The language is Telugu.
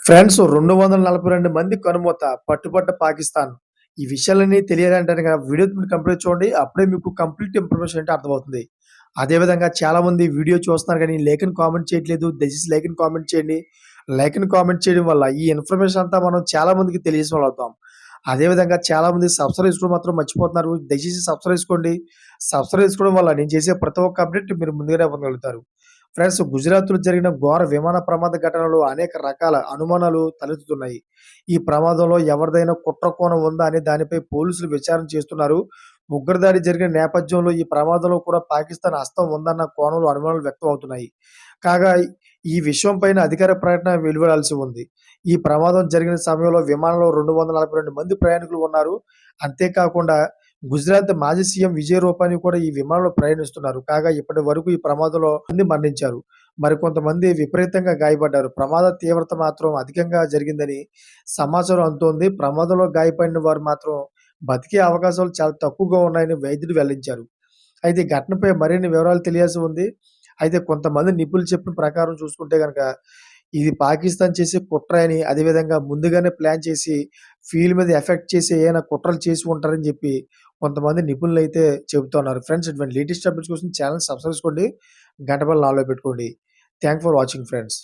ఫ్రాన్స్ 242 మంది కనుమూత, పట్టుబడ్డ పాకిస్తాన్. ఈ విషయాలన్నీ తెలియాలంటే గనక వీడియో కంప్లీట్ చూడండి. అప్పుడే మీకు కంప్లీట్ ఇన్ఫర్మేషన్ ఏంటో అర్థమవుతుంది. అదే విధంగా చాలామంది వీడియో చూస్తున్నారు గానీ లైక్ అండ్ కామెంట్ చేయట్లేదు. దయచేసి లైక్ అండ్ కామెంట్ చేయండి. లైక్ అండ్ కామెంట్ చేయడం వల్ల ఈ ఇన్ఫర్మేషన్ అంతా మనం చాలా మందికి తెలియజేసిన వాళ్ళవుతాం. అదే విధంగా చాలామంది సబ్స్క్రైబ్ చేసుకోవడం మాత్రం మర్చిపోతున్నారు. దయచేసి సబ్స్క్రైబ్ చేసుకోండి. సబ్స్క్రైబ్ చేసుకోవడం వల్ల నేను చేసే ప్రతి ఒక్క అప్డేట్ మీరు ముందుగానే పొందగలుగుతారు. ఫ్రెండ్స్, గుజరాత్‌లో జరిగిన ఘోర విమాన ప్రమాద ఘటనలో అనేక రకాల అనుమానాలు తలెత్తుతున్నాయి. ఈ ప్రమాదంలో ఎవరిదైనా కుట్ర కోణం ఉందా అనే దానిపై పోలీసులు విచారణ చేస్తున్నారు. ఉగ్రదాడి జరిగిన నేపథ్యంలో ఈ ప్రమాదంలో కూడా పాకిస్తాన్ హస్తం ఉందన్న కోణంలో అనుమానాలు వ్యక్తం అవుతున్నాయి. కాగా ఈ విషయం పైన అధికార ప్రకటన వెలువడాల్సి ఉంది. ఈ ప్రమాదం జరిగిన సమయంలో విమానంలో 242 మంది ప్రయాణికులు ఉన్నారు. అంతేకాకుండా గుజరాత్ మాజీ సీఎం విజయ్ రూపానీ కూడా ఈ విమానంలో ప్రయాణిస్తున్నారు. కాగా ఇప్పటి వరకు ఈ ప్రమాదంలో మంది మరణించారు. మరికొంతమంది విపరీతంగా గాయపడ్డారు. ప్రమాద తీవ్రత మాత్రం అధికంగా జరిగిందని సమాచారం అందుతోంది. ప్రమాదంలో గాయపడిన వారు మాత్రం బతికే అవకాశాలు చాలా తక్కువగా ఉన్నాయని వైద్యులు వెల్లడించారు. అయితే ఈ ఘటనపై మరిన్ని వివరాలు తెలియాల్సి ఉంది. అయితే కొంతమంది నిపుణులు చెప్పిన ప్రకారం చూసుకుంటే గనక ఇది పాకిస్తాన్ చేసే కుట్ర అని, అదేవిధంగా ముందుగానే ప్లాన్ చేసి ఫీల్డ్ మీద ఎఫెక్ట్ చేసి ఏమైనా కుట్రలు చేసి ఉంటారని చెప్పి కొంతమంది నిపుణులైతే చెబుతున్నారు. ఫ్రెండ్స్, ఇటువంటి లేటెస్ట్ అప్డేట్స్ కోసం ఛానెల్ సబ్స్క్రైబ్ చేసుకోండి. గంట బెల్ ఆన్‌లో పెట్టుకోండి. Thanks for watching friends.